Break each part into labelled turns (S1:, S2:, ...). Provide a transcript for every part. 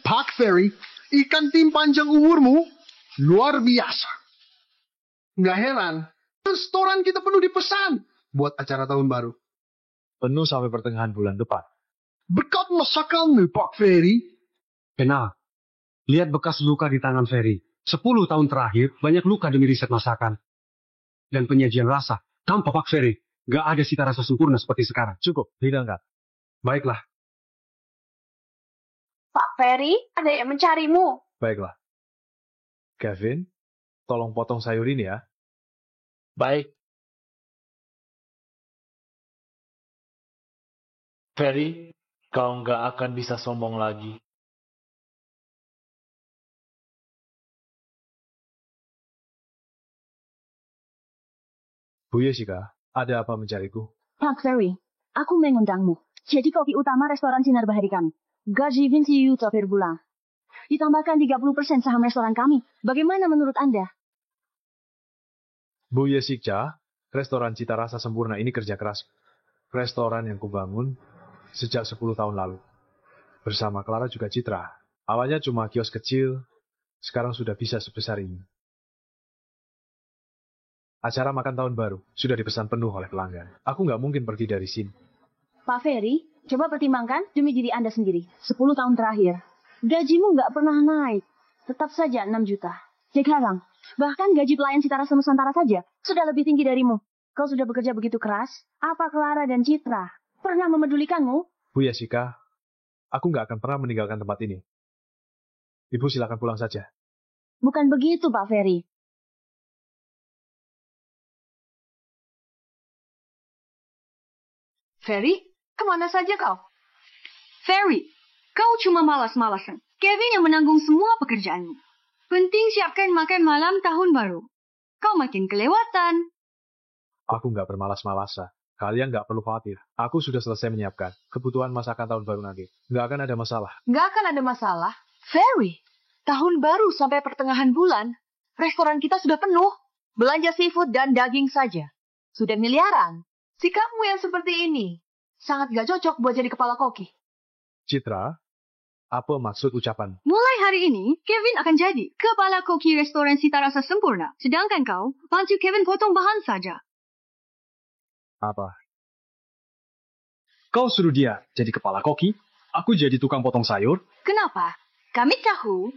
S1: Pak Ferry, ikan tim panjang umurmu luar biasa. Nggak heran, restoran kita penuh dipesan buat acara tahun baru.
S2: Penuh sampai pertengahan bulan depan.
S1: Berkat masakanmu, Pak Ferry.
S3: Benar. Lihat bekas luka di tangan Ferry. 10 tahun terakhir, banyak luka demi riset masakan. Dan penyajian rasa. Tanpa Pak Ferry, gak ada cita rasa sempurna seperti sekarang.
S2: Cukup, hidangkan.
S3: Baiklah.
S4: Pak Ferry, ada yang mencarimu.
S2: Baiklah. Kevin, tolong potong sayur ini ya.
S5: Baik. Ferry, kau nggak akan bisa sombong lagi.
S2: Bu Jessica, ada apa mencariku?
S6: Pak Ferry, aku mengundangmu. Jadi koki utama restoran Sinar Bahari kami. Gaji 20 juta per bulan. Ditambahkan 30% saham restoran kami. Bagaimana menurut Anda?
S2: Bu Jessica, restoran Cita Rasa Sempurna ini kerja keras. Restoran yang kubangun sejak 10 tahun lalu. Bersama Clara juga Citra. Awalnya cuma kios kecil, sekarang sudah bisa sebesar ini. Acara makan tahun baru sudah dipesan penuh oleh pelanggan. Aku nggak mungkin pergi dari sini.
S6: Pak Ferry, coba pertimbangkan demi diri Anda sendiri. 10 tahun terakhir, gajimu nggak pernah naik. Tetap saja 6 juta. Sekarang, bahkan gaji pelayan Cita Rasa Nusantara saja sudah lebih tinggi darimu. Kau sudah bekerja begitu keras. Apa Clara dan Citra pernah memedulikanmu?
S2: Bu Jessica, aku nggak akan pernah meninggalkan tempat ini. Ibu silakan pulang saja.
S6: Bukan begitu, Pak Ferry.
S7: Ferry, kemana saja kau? Ferry, kau cuma malas-malasan. Kevin yang menanggung semua pekerjaanmu. Penting siapkan makan malam tahun baru. Kau makin kelewatan.
S2: Aku nggak bermalas-malasan. Kalian nggak perlu khawatir. Aku sudah selesai menyiapkan kebutuhan masakan tahun baru nanti. Nggak akan ada masalah.
S7: Nggak akan ada masalah. Ferry, tahun baru sampai pertengahan bulan, restoran kita sudah penuh. Belanja seafood dan daging saja. Sudah miliaran. Sikapmu yang seperti ini sangat gak cocok buat jadi kepala koki.
S2: Citra, apa maksud ucapan?
S7: Mulai hari ini, Kevin akan jadi kepala koki restoran Cita Rasa Sempurna. Sedangkan kau, bantu Kevin potong bahan saja.
S2: Apa?
S3: Kau suruh dia jadi kepala koki, aku jadi tukang potong sayur.
S7: Kenapa? Kami tahu,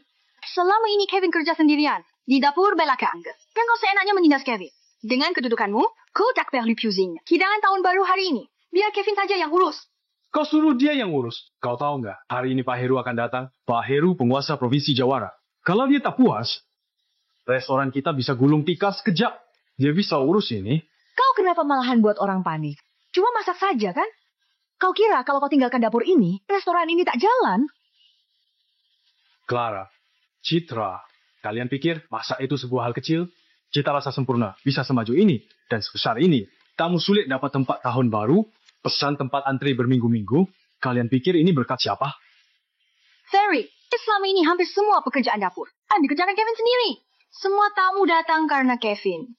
S7: selama ini Kevin kerja sendirian di dapur belakang. Dan kau seenaknya menindas Kevin. Dengan kedudukanmu, kau tak perlu pusing. Hidangan tahun baru hari ini, biar Kevin saja yang urus.
S3: Kau suruh dia yang urus.
S2: Kau tahu nggak, hari ini Pak Heru akan datang.
S3: Pak Heru penguasa Provinsi Jawara. Kalau dia tak puas, restoran kita bisa gulung tikar sekejap. Dia bisa urus ini.
S7: Kau kenapa malahan buat orang panik? Cuma masak saja kan? Kau kira kalau kau tinggalkan dapur ini, restoran ini tak jalan?
S2: Clara, Citra, kalian pikir masak itu sebuah hal kecil?
S3: Cita Rasa Sempurna bisa semaju ini dan sebesar ini. Tamu sulit dapat tempat tahun baru, pesan tempat antri berminggu-minggu. Kalian pikir ini berkat siapa?
S7: Ferry, selama ini hampir semua pekerjaan dapur dikerjakan Kevin sendiri. Semua tamu datang karena Kevin.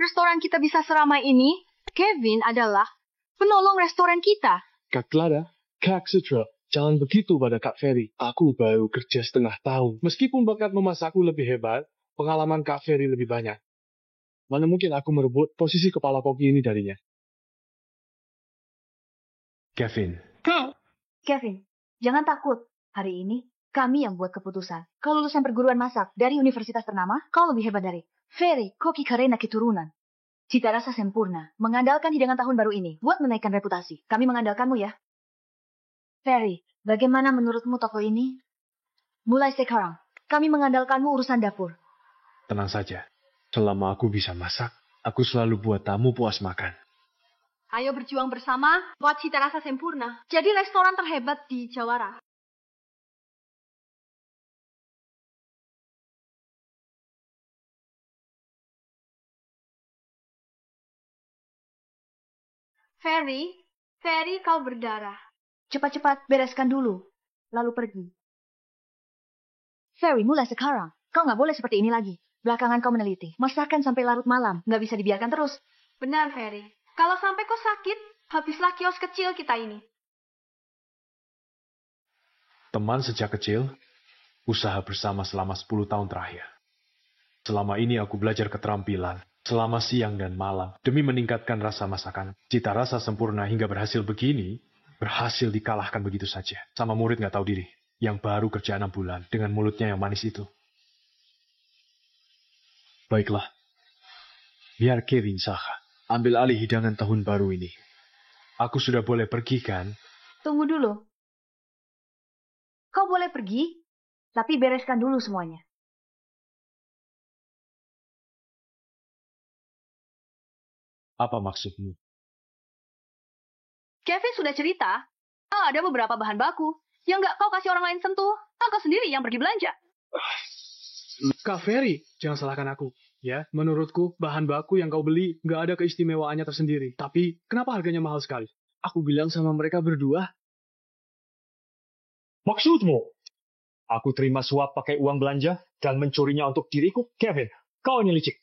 S7: Restoran kita bisa seramai ini, Kevin adalah penolong restoran kita.
S5: Kak Clara, Kak Citra, jangan begitu pada Kak Ferry. Aku baru kerja setengah tahun. Meskipun bakat memasakku lebih hebat, pengalaman Kak Ferry lebih banyak. Mana mungkin aku merebut posisi kepala koki ini darinya.
S2: Kevin.
S6: Kevin, jangan takut. Hari ini, kami yang buat keputusan. Kau lulusan perguruan masak dari universitas ternama, kau lebih hebat dari Ferry, koki karena keturunan. Cita Rasa Sempurna, mengandalkan hidangan tahun baru ini buat menaikkan reputasi. Kami mengandalkanmu ya. Ferry, bagaimana menurutmu toko ini? Mulai sekarang, kami mengandalkanmu urusan dapur.
S5: Tenang saja. Selama aku bisa masak, aku selalu buat tamu puas makan.
S7: Ayo berjuang bersama buat Cita Rasa Sempurna. Jadi restoran terhebat di Jawara. Ferry, kau berdarah.
S6: Cepat-cepat bereskan dulu, lalu pergi. Ferry, mulai sekarang. Kau nggak boleh seperti ini lagi. Belakangan kau meneliti. Masakan sampai larut malam. Nggak bisa dibiarkan terus.
S7: Benar, Ferry. Kalau sampai kau sakit, habislah kios kecil kita ini.
S2: Teman sejak kecil, usaha bersama selama 10 tahun terakhir. Selama ini aku belajar keterampilan, selama siang dan malam, demi meningkatkan rasa masakan. Cita rasa sempurna hingga berhasil begini, berhasil dikalahkan begitu saja. Sama murid nggak tahu diri, yang baru kerja 6 bulan, dengan mulutnya yang manis itu.
S8: Baiklah, biar Kevin saja ambil alih hidangan tahun baru ini.
S2: Aku sudah boleh pergi kan?
S6: Tunggu dulu. Kau boleh pergi, tapi bereskan dulu semuanya.
S2: Apa maksudmu?
S7: Kevin sudah cerita, ada beberapa bahan baku yang nggak kau kasih orang lain sentuh. Kau sendiri yang pergi belanja.
S5: Kak Ferry, jangan salahkan aku. Ya, menurutku bahan baku yang kau beli nggak ada keistimewaannya tersendiri. Tapi kenapa harganya mahal sekali? Aku bilang sama mereka berdua.
S3: Maksudmu? Aku terima suap pakai uang belanja dan mencurinya untuk diriku? Kevin, kau ini licik.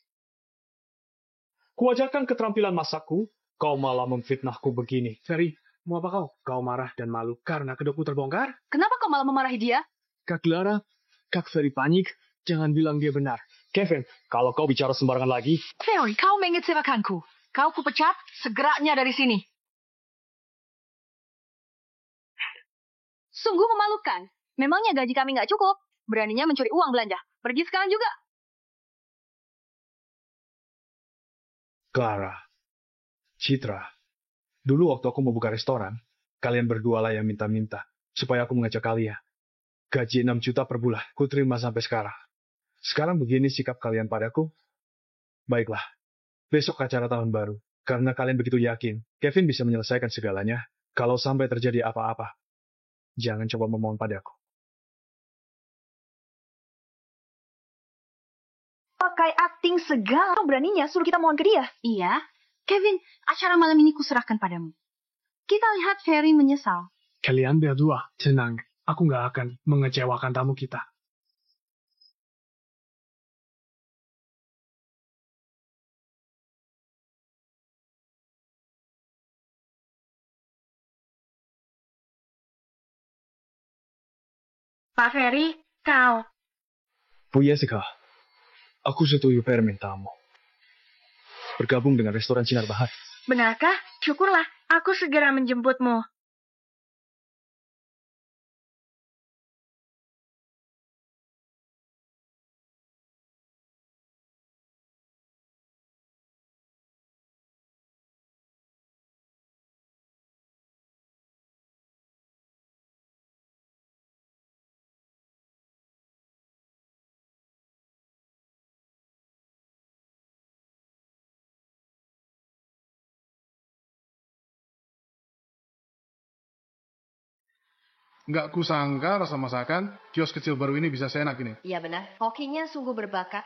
S3: Kuajarkan keterampilan masakku, kau malah memfitnahku begini.
S5: Ferry, mau apa kau? Kau marah dan malu karena kedokku terbongkar?
S7: Kenapa kau malah memarahi dia?
S5: Kak Clara, Kak Ferry panik. Jangan bilang dia benar.
S3: Kevin, kalau kau bicara sembarangan lagi...
S7: Ferry, kau mengecewakanku. Kau kupecat, segeranya dari sini. Sungguh memalukan. Memangnya gaji kami nggak cukup? Beraninya mencuri uang belanja. Pergi sekarang juga.
S2: Clara, Citra, dulu waktu aku mau buka restoran, kalian berdua lah yang minta-minta supaya aku mengajak kalian. Gaji 6 juta per bulan, ku terima sampai sekarang. Sekarang begini sikap kalian padaku. Baiklah, besok acara tahun baru. Karena kalian begitu yakin, Kevin bisa menyelesaikan segalanya. Kalau sampai terjadi apa-apa, jangan coba memohon padaku.
S6: Pakai akting segala, beraninya suruh kita mohon ke dia.
S7: Iya. Kevin, acara malam ini kuserahkan padamu. Kita lihat Ferry menyesal.
S5: Kalian berdua, tenang. Aku nggak akan mengecewakan tamu kita.
S4: Pak Ferry, kau.
S8: Bu Jessica, aku setuju permintaanmu. Bergabung dengan restoran Sinar Bahar.
S4: Benarkah? Syukurlah, aku segera menjemputmu.
S1: Nggak kusangka rasa masakan kios kecil baru ini bisa seenak ini.
S9: Iya benar, kokinya sungguh berbakat.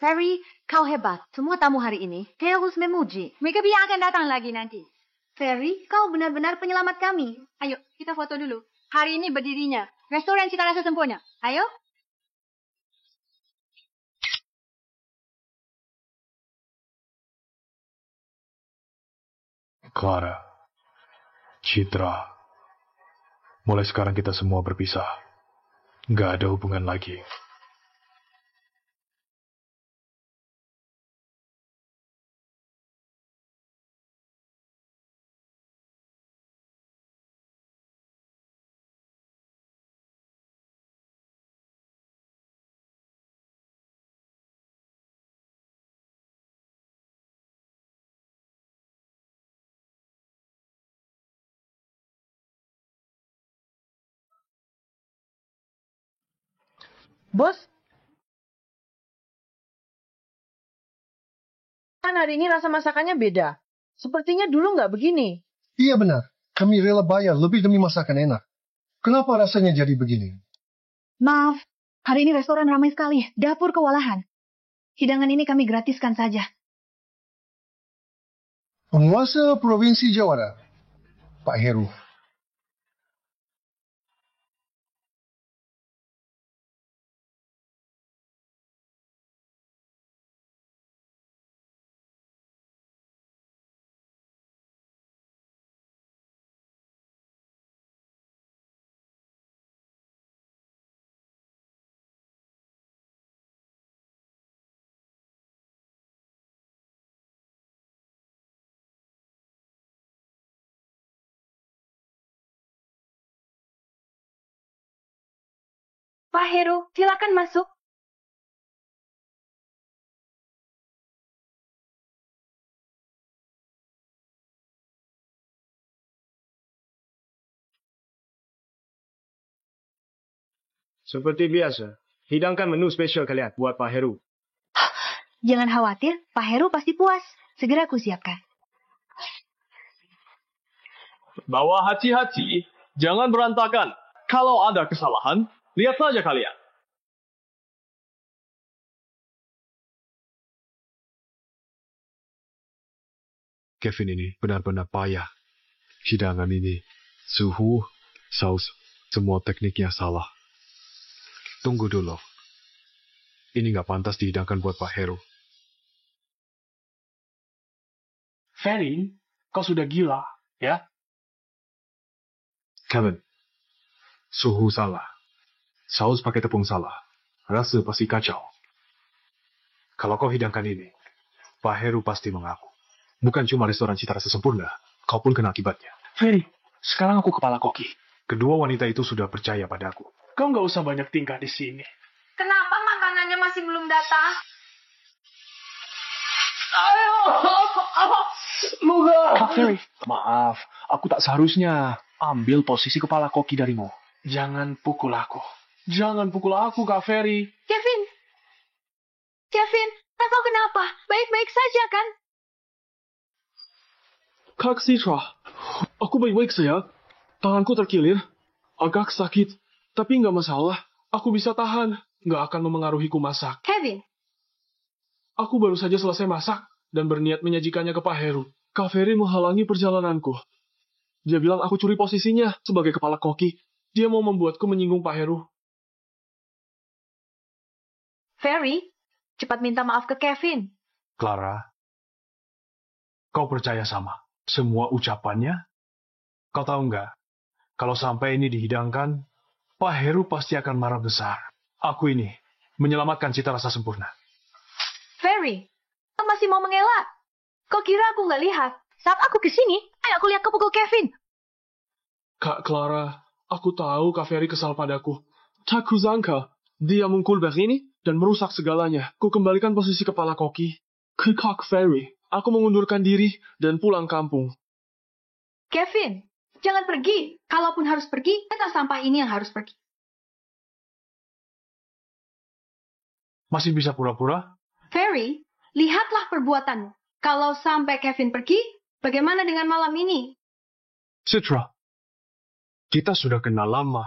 S7: Ferry, kau hebat. Semua tamu hari ini harus memuji. Mereka biar akan datang lagi nanti.
S6: Ferry, kau benar-benar penyelamat kami.
S7: Ayo, kita foto dulu. Hari ini berdirinya restoran Cita Rasa Sempurna. Ayo.
S2: Clara, Citra, mulai sekarang kita semua berpisah. Nggak ada hubungan lagi.
S4: Bos, kan hari ini rasa masakannya beda. Sepertinya dulu nggak begini.
S1: Iya benar, kami rela bayar lebih demi masakan enak. Kenapa rasanya jadi begini?
S6: Maaf, hari ini restoran ramai sekali. Dapur kewalahan. Hidangan ini kami gratiskan saja.
S1: Penguasa Provinsi Jawa Barat, Pak Heru.
S9: Pak Heru, silakan masuk.
S2: Seperti biasa, hidangkan menu spesial kalian buat Pak Heru.
S6: Jangan khawatir, Pak Heru pasti puas. Segera aku siapkan.
S5: Bawa hati-hati, jangan berantakan. Kalau ada kesalahan, lihat saja kalian.
S8: Kevin ini benar-benar payah. Hidangan ini, suhu, saus, semua tekniknya salah. Tunggu dulu. Ini nggak pantas dihidangkan buat Pak Heru.
S5: Ferry, kau sudah gila, ya?
S8: Kevin, suhu salah. Saus pakai tepung salah. Rasa pasti kacau. Kalau kau hidangkan ini, Pak Heru pasti mengaku. Bukan cuma restoran Cita Rasa Sempurna, kau pun kena akibatnya.
S5: Ferry, sekarang aku kepala koki.
S8: Kedua wanita itu sudah percaya padaku.
S5: Kau nggak usah banyak tingkah di sini.
S9: Kenapa makanannya masih belum datang?
S5: Kak Ferry, maaf, aku tak seharusnya ambil posisi kepala koki darimu. Jangan pukul aku. Jangan pukul aku, Kak Ferry.
S9: Kevin, kau kenapa? Baik-baik saja kan?
S5: Kak Citra, aku baik-baik saja. Tanganku terkilir, agak sakit, tapi nggak masalah. Aku bisa tahan, nggak akan memengaruhiku masak.
S9: Kevin,
S5: Aku baru saja selesai masak dan berniat menyajikannya ke Pak Heru. Kak Ferry menghalangi perjalananku. Dia bilang aku curi posisinya sebagai kepala koki. Dia mau membuatku menyinggung Pak Heru.
S6: Ferry, cepat minta maaf ke Kevin.
S2: Clara, kau percaya sama semua ucapannya? Kau tahu nggak, kalau sampai ini dihidangkan, Pak Heru pasti akan marah besar. Aku ini menyelamatkan Cita Rasa Sempurna.
S6: Ferry, kau masih mau mengelak? Kau kira aku nggak lihat? Saat aku kesini, aku lihat kau pukul Kevin.
S5: Kak Clara, aku tahu Kak Ferry kesal padaku. Tak kuzangka, dia mengkul begini dan merusak segalanya. Ku kembalikan posisi kepala koki ke Kak Ferry. Aku mengundurkan diri dan pulang kampung.
S6: Kevin, jangan pergi. Kalaupun harus pergi, kata sampah ini yang harus pergi.
S2: Masih bisa pura-pura?
S9: Ferry, lihatlah perbuatanmu. Kalau sampai Kevin pergi, bagaimana dengan malam ini?
S2: Citra, kita sudah kenal lama.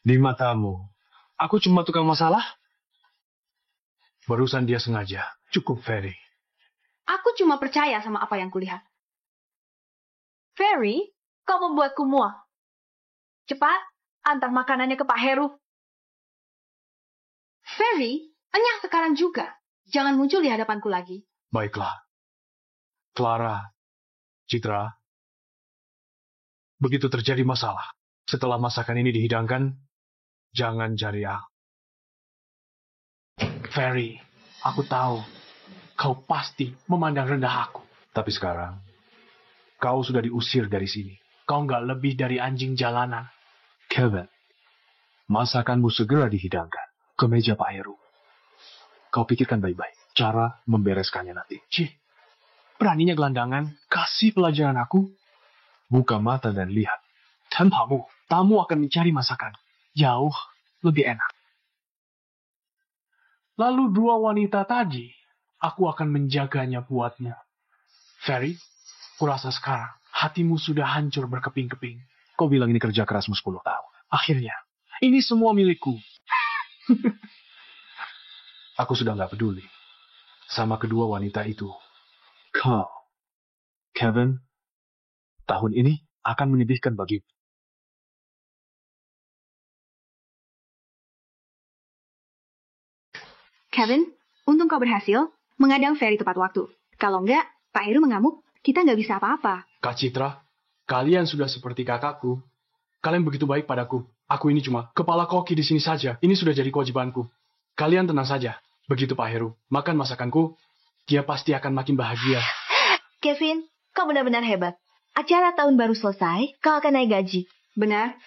S2: Di matamu, aku cuma tukang masalah? Barusan dia sengaja. Cukup, Ferry.
S9: Aku cuma percaya sama apa yang kulihat.
S6: Ferry, kau membuatku muak. Cepat, antar makanannya ke Pak Heru.
S9: Ferry, enyah sekarang juga. Jangan muncul di hadapanku lagi.
S2: Baiklah. Clara, Citra, begitu terjadi masalah, setelah masakan ini dihidangkan, jangan cari aku.
S5: Ferry, aku tahu kau pasti memandang rendah aku.
S2: Tapi sekarang, kau sudah diusir dari sini.
S5: Kau nggak lebih dari anjing jalanan.
S8: Kevin, masakanmu segera dihidangkan ke meja Pak Heru. Kau pikirkan baik-baik cara membereskannya nanti.
S5: Cih, beraninya gelandangan kasih pelajaran aku.
S8: Buka mata dan lihat.
S5: Tanpamu, tamu akan mencari masakan. Jauh lebih enak. Lalu dua wanita tadi, aku akan menjaganya buatmu. Ferry, kurasa sekarang hatimu sudah hancur berkeping-keping.
S8: Kau bilang ini kerja kerasmu 10 tahun.
S5: Akhirnya, ini semua milikku.
S2: Aku sudah nggak peduli sama kedua wanita itu.
S8: Kau, Kevin, tahun ini akan menyedihkan bagimu.
S6: Kevin, untung kau berhasil mengadang Ferry tepat waktu. Kalau enggak, Pak Heru mengamuk, kita nggak bisa apa-apa.
S5: Kak Citra, kalian sudah seperti kakakku. Kalian begitu baik padaku. Aku ini cuma kepala koki di sini saja. Ini sudah jadi kewajibanku. Kalian tenang saja. Begitu Pak Heru makan masakanku, dia pasti akan makin bahagia.
S6: Kevin, kau benar-benar hebat. Acara tahun baru selesai, kau akan naik gaji. Benar?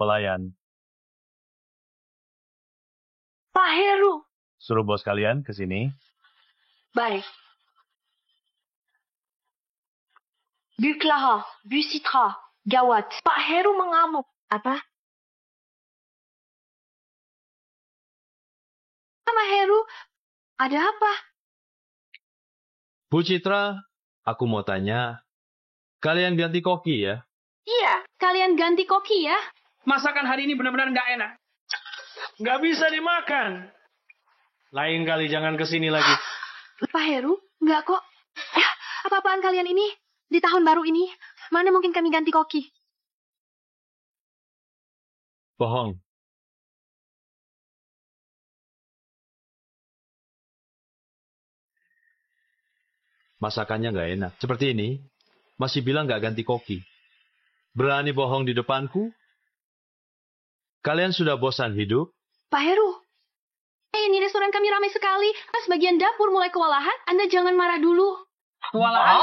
S10: Pelayan,
S7: Pak Heru.
S10: suruh bos kalian ke sini.
S7: Baik. Bu Clara, Bu Citra, gawat. Pak Heru mengamuk. Apa? Pak Heru, ada apa?
S10: Bu Citra, aku mau tanya, kalian ganti koki ya?
S9: Iya, kalian ganti koki ya.
S11: Masakan hari ini benar-benar nggak enak. Nggak bisa dimakan. Lain kali jangan kesini lagi.
S9: Pak Heru, nggak kok. Apa-apaan kalian ini? Di tahun baru ini, mana mungkin kami ganti koki?
S10: Bohong. Masakannya nggak enak. Seperti ini, masih bilang nggak ganti koki. Berani bohong di depanku? Kalian sudah bosan hidup?
S9: Pak Heru, ini restoran kami ramai sekali. Pas bagian dapur mulai kewalahan, Anda jangan marah dulu.
S11: Kewalahan?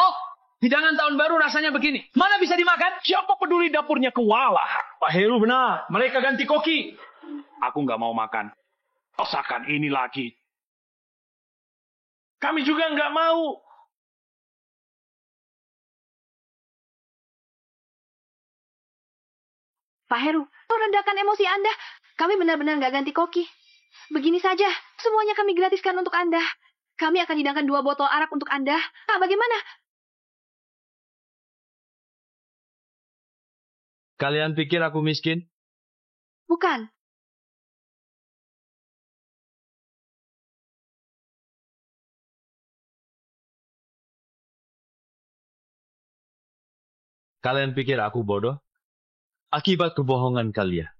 S11: Hidangan tahun baru rasanya begini. Mana bisa dimakan? Siapa peduli dapurnya kewalahan? Pak Heru benar. Mereka ganti koki. Aku nggak mau makan. Masakan ini lagi. Kami juga nggak mau.
S9: Pak Heru, rendahkan emosi Anda. Kami benar-benar nggak ganti koki. Begini saja, semuanya kami gratiskan untuk Anda. Kami akan hidangkan 2 botol arak untuk Anda. Bagaimana?
S10: Kalian pikir aku miskin?
S9: Bukan.
S10: Kalian pikir aku bodoh? Akibat kebohongan kalian.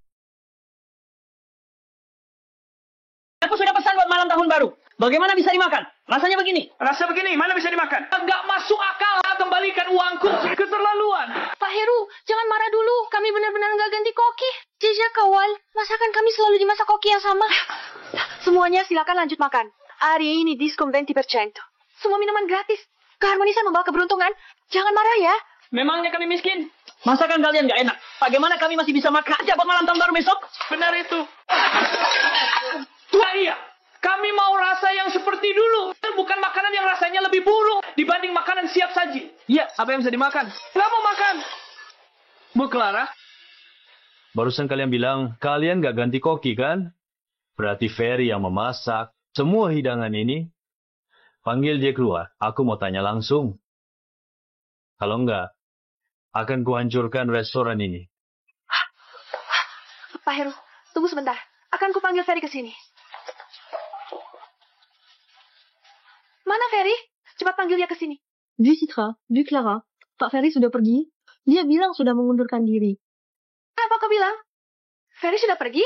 S11: Aku sudah pesan buat malam tahun baru. Bagaimana bisa dimakan? Rasanya begini. Rasa begini, mana bisa dimakan? Nggak masuk akal, kembalikan uangku. Keterlaluan.
S9: Pak Heru, jangan marah dulu. Kami benar-benar nggak ganti koki. Jejak kawal, masakan kami selalu dimasak koki yang sama. Semuanya silakan lanjut makan. Hari ini diskon 20%. Semua minuman gratis. Keharmonisan membawa keberuntungan. Jangan marah ya.
S11: Memangnya kami miskin? Masakan kalian nggak enak. Bagaimana kami masih bisa makan aja buat malam tahun baru besok? Benar itu. Tua iya. Kami mau rasa yang seperti dulu. Bukan makanan yang rasanya lebih buruk dibanding makanan siap saji. Iya, apa yang bisa dimakan? Nggak mau makan. Bu Clara?
S10: Barusan kalian bilang, kalian nggak ganti koki kan? Berarti Ferry yang memasak semua hidangan ini. Panggil dia keluar. Aku mau tanya langsung. Kalau enggak, akan kuhancurkan restoran ini.
S9: Pak Heru, tunggu sebentar. Akan kupanggil Ferry ke sini. Mana Ferry? Cepat panggil dia ke sini.
S12: Bu Citra, Bu Clara, Pak Ferry sudah pergi. Dia bilang sudah mengundurkan diri.
S9: Apa kau bilang? Ferry sudah pergi?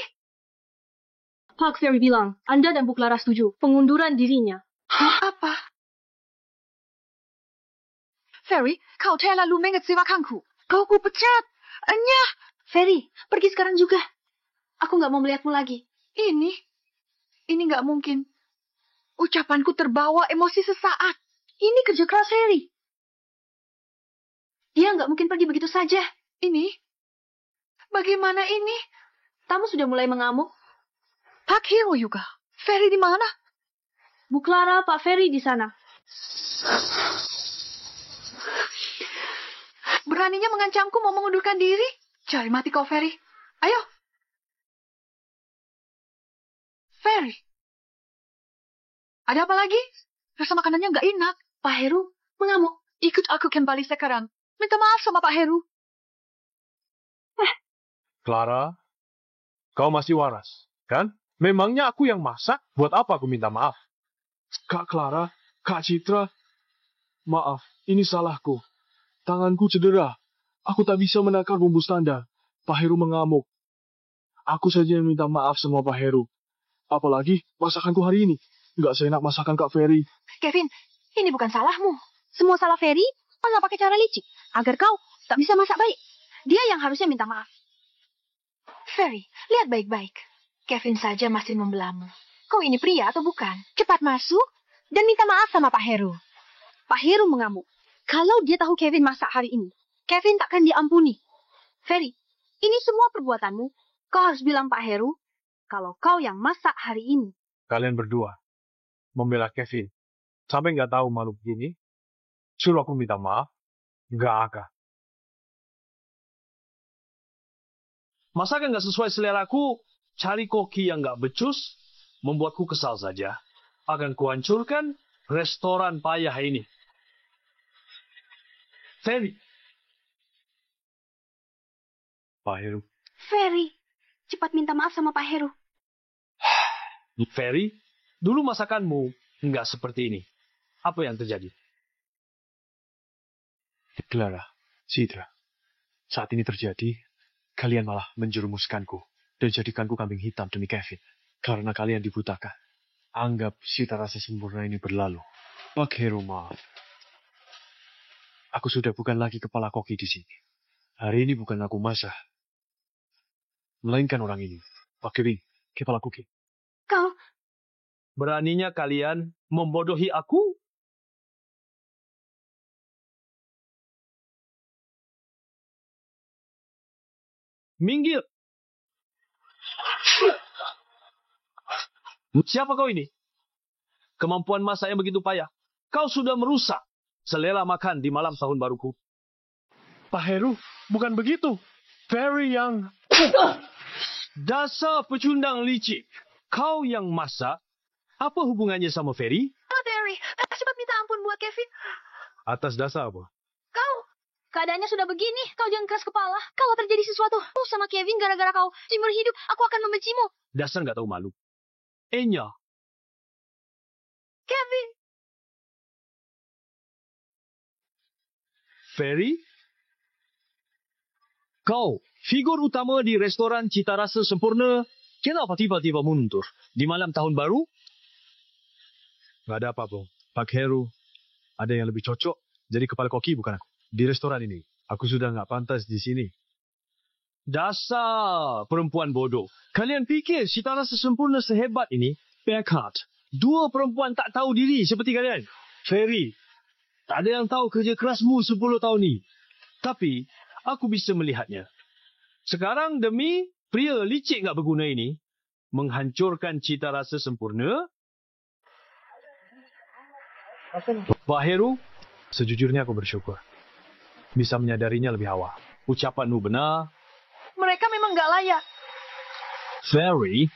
S12: Pak Ferry bilang, Anda dan Bu Clara setuju pengunduran dirinya.
S9: Apa?
S6: Ferry, kau terlalu mengecewakanku. Kau ku pecat. Anya.
S9: Ferry, pergi sekarang juga. Aku nggak mau melihatmu lagi.
S6: Ini nggak mungkin. Ucapanku terbawa emosi sesaat. Ini kerja keras Ferry.
S9: Dia nggak mungkin pergi begitu saja.
S6: Bagaimana ini?
S9: Tamu sudah mulai mengamuk.
S6: Pak Heru juga. Ferry di mana?
S12: Bu Clara, Pak Ferry di sana.
S6: Beraninya mengancamku mau mengundurkan diri? Cari mati kau, Ferry. Ayo. Ferry. Ada apa lagi? Rasa makanannya nggak enak.
S9: Pak Heru mengamuk.
S6: Ikut aku kembali sekarang. Minta maaf sama Pak Heru.
S2: Clara, kau masih waras, kan? Memangnya aku yang masak, buat apa aku minta maaf?
S5: Kak Clara, Kak Citra, maaf, ini salahku. Tanganku cedera. Aku tak bisa menakar bumbu standar. Pak Heru mengamuk. Aku saja yang minta maaf sama Pak Heru. Apalagi masakanku hari ini. Nggak seenak masakan Kak Ferry.
S9: Kevin, ini bukan salahmu. Semua salah Ferry, masa pakai cara licik. Agar kau tak bisa masak baik. Dia yang harusnya minta maaf. Ferry, lihat baik-baik. Kevin saja masih membelamu. Kau ini pria atau bukan? Cepat masuk dan minta maaf sama Pak Heru. Pak Heru mengamuk. Kalau dia tahu Kevin masak hari ini, Kevin takkan diampuni. Ferry, Ini semua perbuatanmu. Kau harus bilang Pak Heru kalau kau yang masak hari ini.
S2: Kalian berdua membela Kevin. Sampai nggak tahu malu begini. Suruh aku minta maaf. Nggak akan.
S10: Masakan nggak sesuai seleraku, cari koki yang nggak becus, membuatku kesal saja. Akan kuhancurkan restoran payah ini. Ferry.
S2: Pak Heru.
S9: Ferry, cepat minta maaf sama Pak Heru.
S10: Ferry, dulu masakanmu nggak seperti ini. Apa yang terjadi?
S8: Clara, Citra, saat ini terjadi, kalian malah menjerumuskanku dan jadikanku kambing hitam demi Kevin. Karena kalian dibutakan. Anggap cita rasa sempurna ini berlalu. Pak Heru, maaf. Aku sudah bukan lagi kepala koki di sini. Hari ini bukan aku masak, melainkan orang ini, Pak Kevin, kepala koki.
S9: Kau...
S10: Beraninya kalian membodohi aku? Minggir! Siapa kau ini? Kemampuan masak yang begitu payah. Kau sudah merusak selera makan di malam tahun baruku.
S5: Pak Heru, bukan begitu. Ferry yang...
S10: Dasar pecundang licik. Kau yang masak? Apa hubungannya sama Ferry?
S9: Ferry, cepat minta ampun buat Kevin.
S2: Atas dasar apa?
S9: Kau, keadaannya sudah begini. Kau jangan keras kepala. Kalau terjadi sesuatu sama Kevin gara-gara kau seumur hidup, aku akan membencimu.
S10: Dasar nggak tahu malu. Enya.
S9: Kevin.
S10: Ferry? Kau, figur utama di restoran Cita Rasa Sempurna, kenapa tiba-tiba mundur di malam tahun baru?
S2: Nggak ada apa, Bung. Pak Heru, ada yang lebih cocok jadi kepala koki bukan aku. Di restoran ini, aku sudah nggak pantas di sini.
S10: Dasar perempuan bodoh. Kalian pikir Cita Rasa Sempurna sehebat ini? Packard. Dua perempuan tak tahu diri seperti kalian. Ferry, tak ada yang tahu kerja kerasmu 10 tahun ini. Tapi, aku bisa melihatnya. Sekarang demi pria licik nggak berguna ini, menghancurkan Cita Rasa Sempurna.
S2: Pak Heru, sejujurnya aku bersyukur. Bisa menyadarinya lebih awal.
S10: Ucapanmu benar.
S4: Mereka memang nggak layak.
S10: Ferry,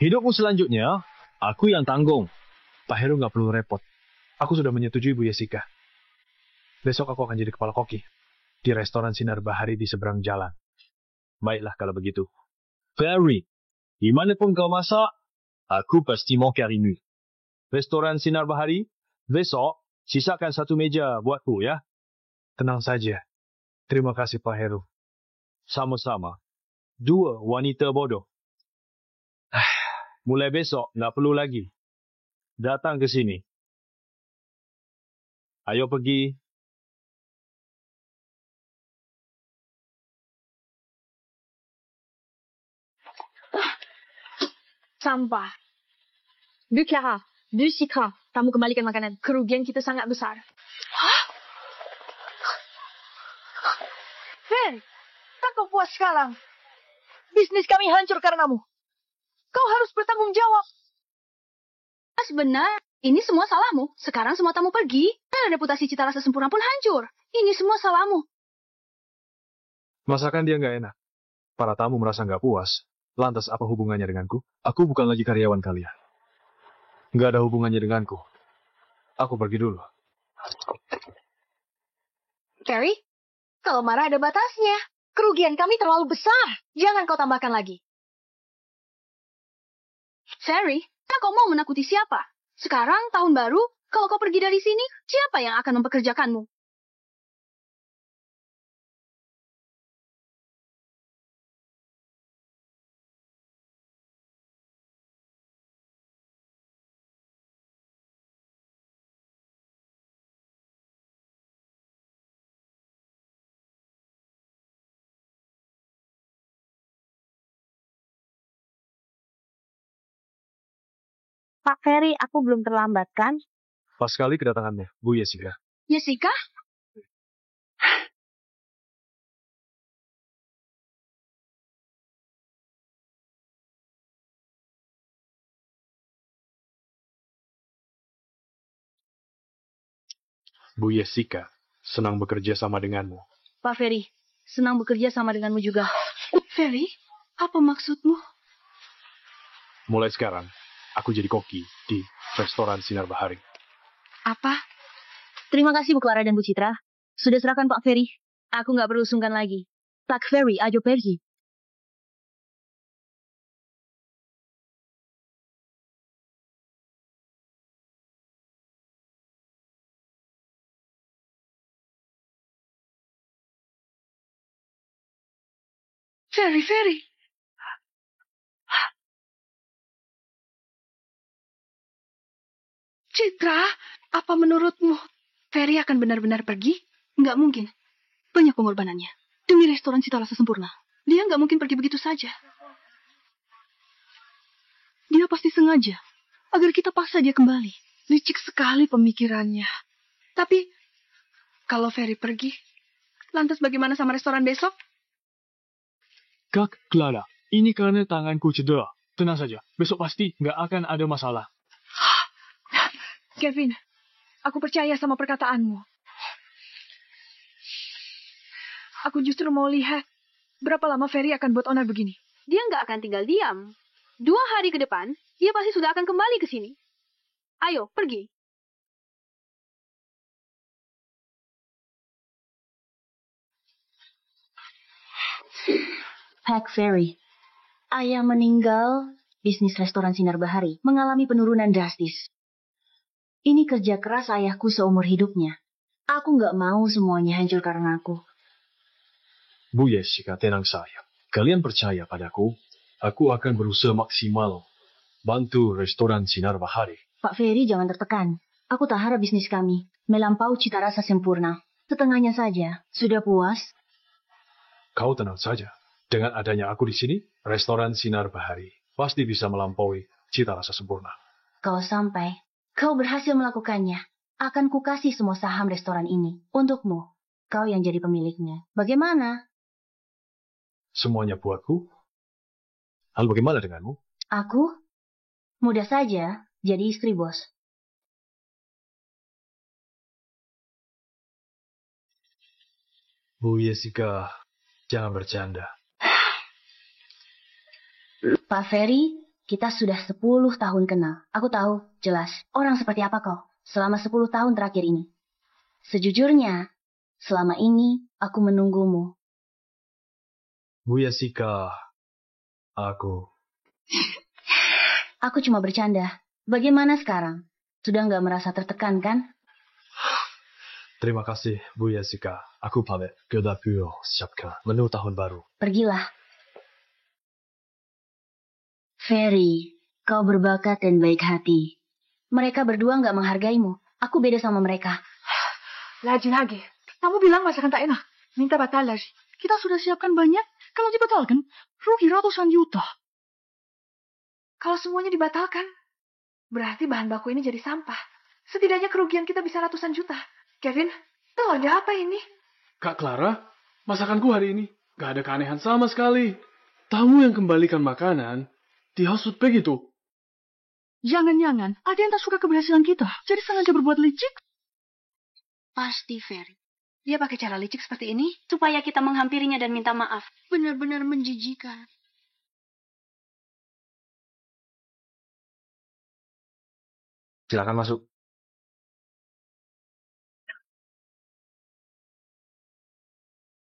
S10: hidupmu selanjutnya, aku yang tanggung.
S2: Pak Heru nggak perlu repot. Aku sudah menyetujui Bu Jessica. Besok aku akan jadi kepala koki di restoran Sinar Bahari di seberang jalan.
S10: Baiklah kalau begitu. Ferry, dimanapun kau masak, aku pasti mau cari ini. Restoran Sinar Bahari, besok sisakan 1 meja buatku ya.
S2: Tenang saja. Terima kasih Pak Heru.
S10: Sama-sama. 2 wanita bodoh. Mulai besok nggak perlu lagi datang ke sini. Ayo pergi.
S12: Sampah. Bu Clara, Bu Citra, kamu kembalikan makanan. Kerugian kita sangat besar.
S4: Hah? Ferry, tak kau puas sekarang? Bisnis kami hancur karenamu. Kau harus bertanggung jawab.
S9: Benar, ini semua salahmu. Sekarang semua tamu pergi. Dan reputasi Cita Rasa Sempurna pun hancur. Ini semua salahmu.
S2: Masakan dia nggak enak. Para tamu merasa nggak puas. Lantas apa hubungannya denganku? Aku bukan lagi karyawan kalian. Nggak ada hubungannya denganku. Aku pergi dulu.
S6: Ferry, kalau marah ada batasnya. Kerugian kami terlalu besar. Jangan kau tambahkan lagi.
S9: Ferry, kau mau menakuti siapa? Sekarang tahun baru, kalau kau pergi dari sini, siapa yang akan mempekerjakanmu?
S13: Pak Ferry, aku belum terlambat kan?
S2: Pas sekali kedatangannya, Bu Jessica.
S9: Jessica?
S8: Bu Jessica, senang bekerja sama denganmu.
S6: Pak Ferry, senang bekerja sama denganmu juga.
S7: Ferry, apa maksudmu?
S8: Mulai sekarang, aku jadi koki di restoran Sinar Bahari.
S7: Apa?
S6: Terima kasih Bu Clara dan Bu Citra. Sudah serahkan Pak Ferry. Aku nggak perlu sungkan lagi. Pak Ferry, ayo pergi.
S7: Ferry. Citra, apa menurutmu Ferry akan benar-benar pergi? Nggak mungkin. Banyak pengorbanannya. Demi restoran Cita Rasa Sempurna. Dia nggak mungkin pergi begitu saja. Dia pasti sengaja agar kita paksa dia kembali. Licik sekali pemikirannya. Tapi, kalau Ferry pergi, lantas bagaimana sama restoran besok?
S5: Kak Clara, ini karena tanganku cedera. Tenang saja, besok pasti nggak akan ada masalah.
S4: Kevin, aku percaya sama perkataanmu. Aku justru mau lihat berapa lama Ferry akan buat onar begini.
S9: Dia nggak akan tinggal diam. 2 hari ke depan, dia pasti sudah akan kembali ke sini. Ayo, pergi.
S6: Pak Ferry, ayah meninggal, bisnis restoran Sinar Bahari mengalami penurunan drastis. Ini kerja keras ayahku seumur hidupnya. Aku nggak mau semuanya hancur karena aku.
S8: Bu Jessica, tenang sayang. Kalian percaya padaku, aku akan berusaha maksimal bantu restoran Sinar Bahari.
S6: Pak Ferry, jangan tertekan. Aku tak harap bisnis kami melampaui Cita Rasa Sempurna. Setengahnya saja. Sudah puas?
S8: Kau tenang saja. Dengan adanya aku di sini, restoran Sinar Bahari pasti bisa melampaui Cita Rasa Sempurna.
S6: Kalau sampai kau berhasil melakukannya, akan kukasih semua saham restoran ini untukmu. Kau yang jadi pemiliknya. Bagaimana?
S8: Semuanya buatku. Lalu bagaimana denganmu?
S6: Aku? Mudah saja, jadi istri bos.
S2: Bu Jessica, jangan bercanda.
S6: Pak Ferry, kita sudah 10 tahun kenal. Aku tahu, jelas, orang seperti apa kau selama 10 tahun terakhir ini. Sejujurnya, selama ini aku menunggumu.
S2: Bu Jessica, aku
S6: cuma bercanda. Bagaimana sekarang? Sudah nggak merasa tertekan, kan?
S2: Terima kasih, Bu Jessica. Aku pamit. Ke dapur, siapkan menu tahun baru.
S6: Pergilah. Ferry, kau berbakat dan baik hati. Mereka berdua nggak menghargaimu. Aku beda sama mereka.
S4: Lagi. Kamu bilang masakan tak enak. Minta batal lagi. Kita sudah siapkan banyak. Kalau dibatalkan, rugi ratusan juta. Kalau semuanya dibatalkan, berarti bahan baku ini jadi sampah. Setidaknya kerugian kita bisa ratusan juta. Kevin, tahu ada apa ini?
S5: Kak Clara, masakanku hari ini gak ada keanehan sama sekali. Tamu yang kembalikan makanan dihasut begitu.
S4: Jangan-jangan ada yang tak suka keberhasilan kita, jadi sengaja berbuat licik.
S9: Pasti, Ferry.
S7: Dia pakai cara licik seperti ini?
S9: Supaya kita menghampirinya dan minta maaf. Benar-benar menjijikan.
S2: Silakan masuk.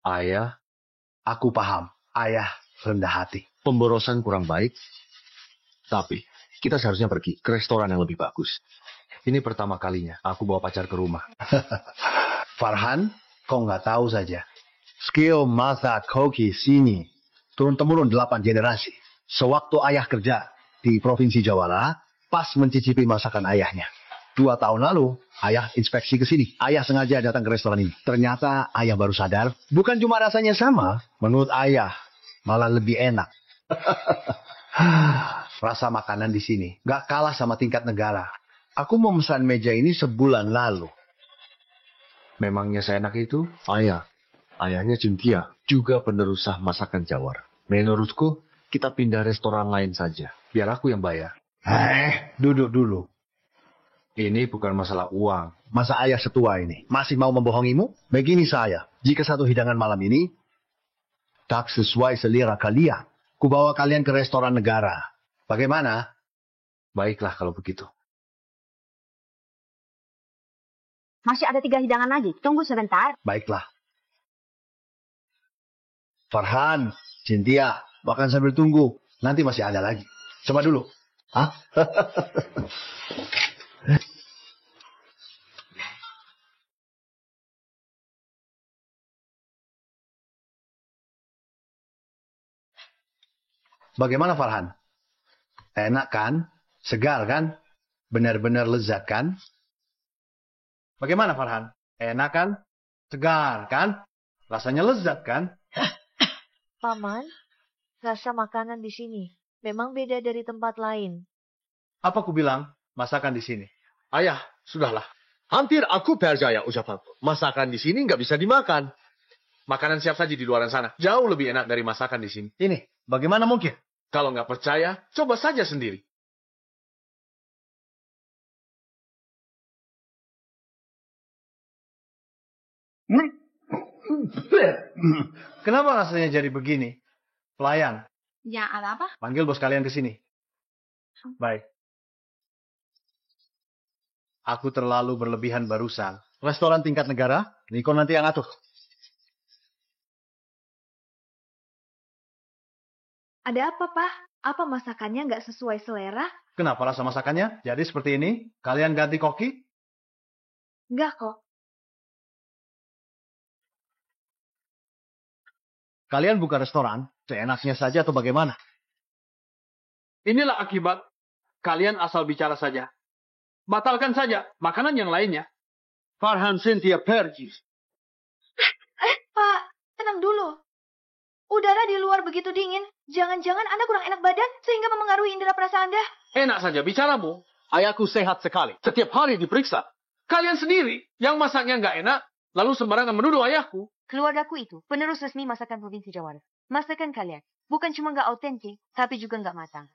S14: Ayah, aku paham. Ayah rendah hati. Pemborosan kurang baik. Tapi, kita seharusnya pergi ke restoran yang lebih bagus. Ini pertama kalinya aku bawa pacar ke rumah. Farhan, kau nggak tahu saja. Skill masak koki sini turun-temurun 8 generasi. Sewaktu ayah kerja di Provinsi Jawa Barat, pas mencicipi masakan ayahnya. 2 tahun lalu, ayah inspeksi ke sini. Ayah sengaja datang ke restoran ini. Ternyata ayah baru sadar, bukan cuma rasanya sama. Menurut ayah, malah lebih enak. Rasa makanan di sini nggak kalah sama tingkat negara. Aku mau memesan meja ini sebulan lalu. Memangnya seenak itu? Ayahnya Cynthia juga penerus masakan Jawar. Menurutku, kita pindah restoran lain saja. Biar aku yang bayar. Duduk dulu. Ini bukan masalah uang.
S15: Masa ayah setua ini masih mau membohongimu? Begini saya, jika satu hidangan malam ini tak sesuai selera kalian, kubawa kalian ke restoran negara. Bagaimana?
S14: Baiklah kalau begitu.
S13: Masih ada 3 hidangan lagi. Tunggu sebentar.
S15: Baiklah. Farhan, Cynthia, makan sambil tunggu. Nanti masih ada lagi. Coba dulu. Hah? Bagaimana Farhan? Enak kan? Segar kan? Benar-benar lezat kan? Bagaimana Farhan? Enak kan? Segar kan? Rasanya lezat kan?
S16: Paman, rasa makanan di sini memang beda dari tempat lain.
S15: Apa ku bilang? Masakan di sini.
S14: Ayah, sudahlah. Hampir aku percaya ucapanku. Masakan di sini nggak bisa dimakan. Makanan siap saji di luar sana. Jauh lebih enak dari masakan di sini.
S15: Ini, bagaimana mungkin?
S14: Kalau nggak percaya, coba saja sendiri.
S15: Kenapa rasanya jadi begini? Pelayan,
S12: Ya, ada apa?
S15: panggil bos kalian ke sini. Baik. Aku terlalu berlebihan barusan. Restoran tingkat negara, Niko nanti yang atur.
S6: Ada apa, Pak? Apa masakannya nggak sesuai selera?
S15: Kenapa rasa masakannya jadi seperti ini? Kalian ganti koki?
S6: Nggak kok.
S15: Kalian buka restoran, seenaknya saja atau bagaimana?
S11: Inilah akibat kalian asal bicara saja. Batalkan saja makanan yang lainnya.
S15: Farhan Cynthia pergi.
S6: Pak, tenang dulu. Udara di luar begitu dingin. Jangan-jangan Anda kurang enak badan sehingga memengaruhi indera perasa Anda.
S11: Enak saja bicaramu.
S14: Ayahku sehat sekali. Setiap hari diperiksa.
S11: Kalian sendiri yang masaknya nggak enak, lalu sembarangan menuduh ayahku.
S16: Keluargaku itu penerus resmi masakan Provinsi Jawa Barat. Masakan kalian bukan cuma nggak autentik, tapi juga nggak matang.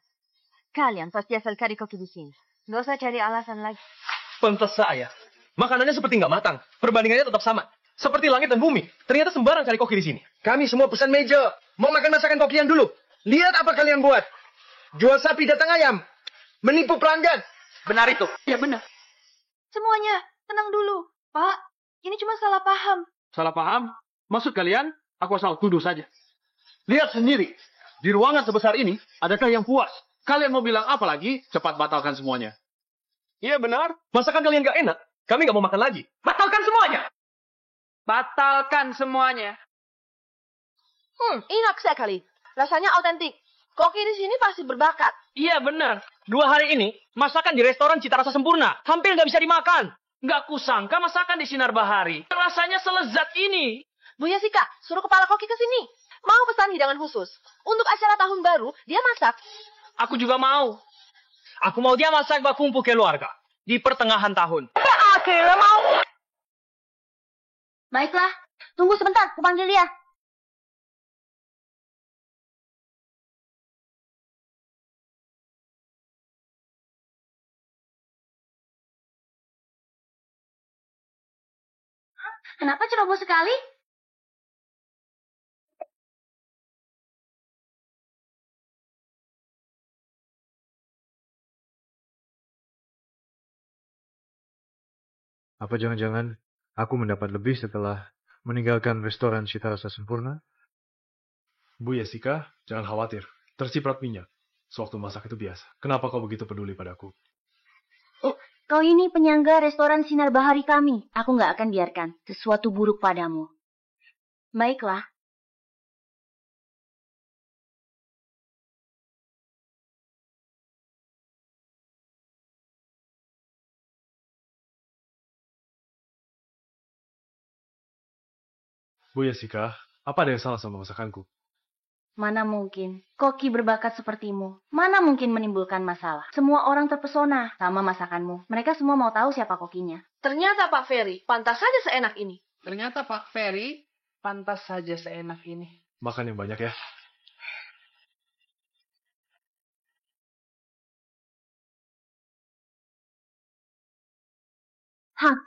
S16: Kalian pasti asal cari koki di sini. Nggak usah cari alasan lagi.
S14: Pantas saya. Makanannya seperti nggak matang. Perbandingannya tetap sama. Seperti langit dan bumi. Ternyata sembarang cari koki di sini. Kami semua pesan meja. Mau makan masakan kokian dulu. Lihat apa kalian buat. Jual sapi datang ayam. Menipu pelanggan. Benar itu.
S11: Ya benar.
S6: Semuanya, tenang dulu. Pak, ini cuma salah paham.
S11: Salah paham? Maksud kalian, aku asal tuduh saja.
S14: Lihat sendiri. Di ruangan sebesar ini, adakah yang puas?
S11: Kalian mau bilang apa lagi? Cepat batalkan semuanya.
S14: Iya benar. Masakan kalian gak enak. Kami gak mau makan lagi.
S11: Batalkan semuanya. Batalkan semuanya.
S9: Enak sekali. Rasanya autentik. Koki di sini pasti berbakat.
S11: Iya benar.
S17: 2 hari ini, masakan di restoran Cita Rasa Sempurna. Hampir nggak bisa dimakan.
S11: Nggak kusangka masakan di Sinar Bahari rasanya selezat ini.
S9: Bu Yasika, suruh kepala koki ke sini. Mau pesan hidangan khusus. Untuk acara tahun baru, dia masak.
S11: Aku juga mau.
S17: Aku mau dia masak buat kumpul keluarga. Di pertengahan tahun.
S9: Akhirnya mau. Baiklah, tunggu sebentar, aku panggil dia. Kenapa ceroboh sekali?
S2: Apa jangan-jangan aku mendapat lebih setelah meninggalkan restoran Cita Rasa Sempurna?
S8: Bu Jessica, jangan khawatir. Terciprat minyak. Sewaktu masak itu biasa. Kenapa kau begitu peduli padaku?
S13: Kau ini penyangga restoran Sinar Bahari kami. Aku nggak akan biarkan sesuatu buruk padamu. Baiklah.
S8: Bu Jessica, apa ada yang salah sama masakanku?
S13: Mana mungkin. Koki berbakat sepertimu. Mana mungkin menimbulkan masalah. Semua orang terpesona sama masakanmu. Mereka semua mau tahu siapa kokinya.
S9: Ternyata Pak Ferry, pantas saja seenak ini.
S11: Ternyata Pak Ferry pantas saja seenak ini.
S8: Makan yang banyak ya.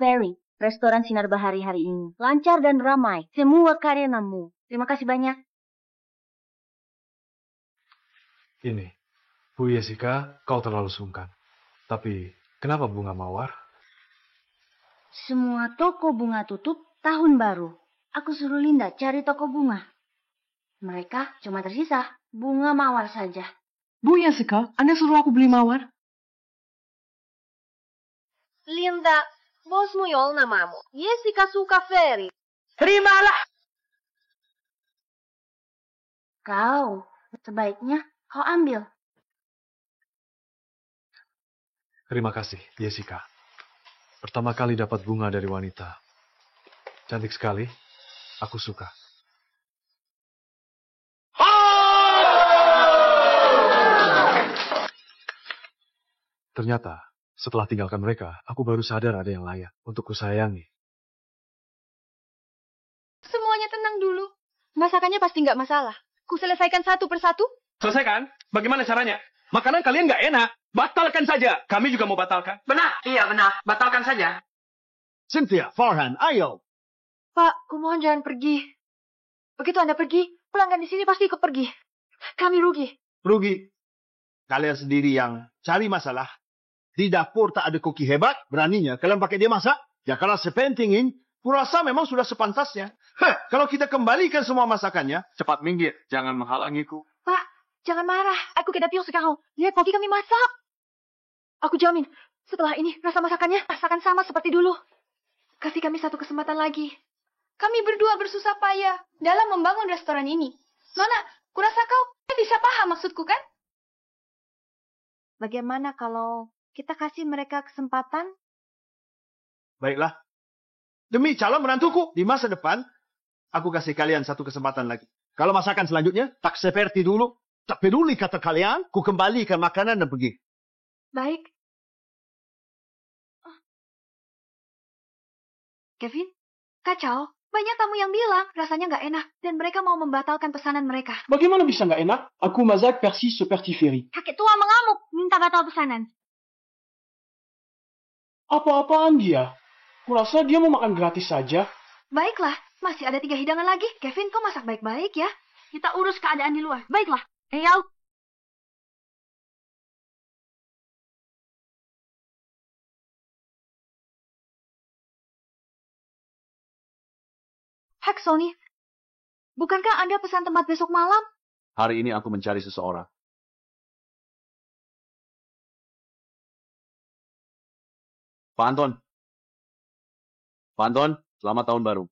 S13: Ferry. Restoran Sinar Bahari hari ini lancar dan ramai. Semua karyawanmu. Terima kasih banyak.
S2: Ini, Bu Jessica, kau terlalu sungkan. Tapi, kenapa bunga mawar?
S13: Semua toko bunga tutup tahun baru. Aku suruh Linda cari toko bunga. Mereka cuma tersisa bunga mawar saja.
S4: Bu Jessica, Anda suruh aku beli mawar?
S9: Linda, bosmu yol namamu. Jessica suka Ferry.
S17: Terimalah.
S13: Kau, sebaiknya kau ambil.
S2: Terima kasih, Jessica. Pertama kali dapat bunga dari wanita. Cantik sekali. Aku suka. Ternyata, setelah tinggalkan mereka, aku baru sadar ada yang layak untuk kusayangi.
S12: Semuanya tenang dulu. Masakannya pasti nggak masalah. Ku selesaikan satu persatu.
S11: Selesaikan? Bagaimana caranya? Makanan kalian nggak enak. Batalkan saja. Kami juga mau batalkan.
S17: Benar, iya benar. Batalkan saja.
S15: Cynthia, Farhan, ayo.
S4: Pak, kumohon jangan pergi. Begitu Anda pergi, pelanggan di sini pasti ikut pergi. Kami rugi.
S15: Rugi. Kalian sendiri yang cari masalah. Di dapur tak ada koki hebat, beraninya kalian pakai dia masak. Ya kalau sepentingin, kurasa memang sudah sepantasnya. Kalau kita kembalikan semua masakannya, cepat minggir. Jangan menghalangiku.
S4: Pak, jangan marah. Aku ke dapur sekarang. Lihat koki kami masak. Aku jamin, setelah ini rasa masakannya akan sama seperti dulu. Kasih kami satu kesempatan lagi.
S12: Kami berdua bersusah payah dalam membangun restoran ini. Nona, kurasa kau bisa paham maksudku kan?
S16: Bagaimana kalau kita kasih mereka kesempatan?
S15: Baiklah. Demi calon menantuku di masa depan, aku kasih kalian satu kesempatan lagi. Kalau masakan selanjutnya, tak seperti dulu. Tak peduli kata kalian, ku kembalikan makanan dan pergi.
S4: Baik.
S6: Kevin, kacau. Banyak tamu yang bilang rasanya nggak enak dan mereka mau membatalkan pesanan mereka.
S5: Bagaimana bisa nggak enak? Aku masak persis seperti Ferry.
S13: Kakek tua mengamuk, minta batal pesanan.
S5: Apa-apaan dia? Kurasa dia mau makan gratis saja.
S6: Baiklah, masih ada 3 hidangan lagi. Kevin, kau masak baik-baik ya.
S13: Kita urus keadaan di luar.
S6: Baiklah. Eyal. Hek, Sony. Bukankah Anda pesan tempat besok malam?
S14: Hari ini aku mencari seseorang. Pak Anton. Pak Anton, selamat tahun baru.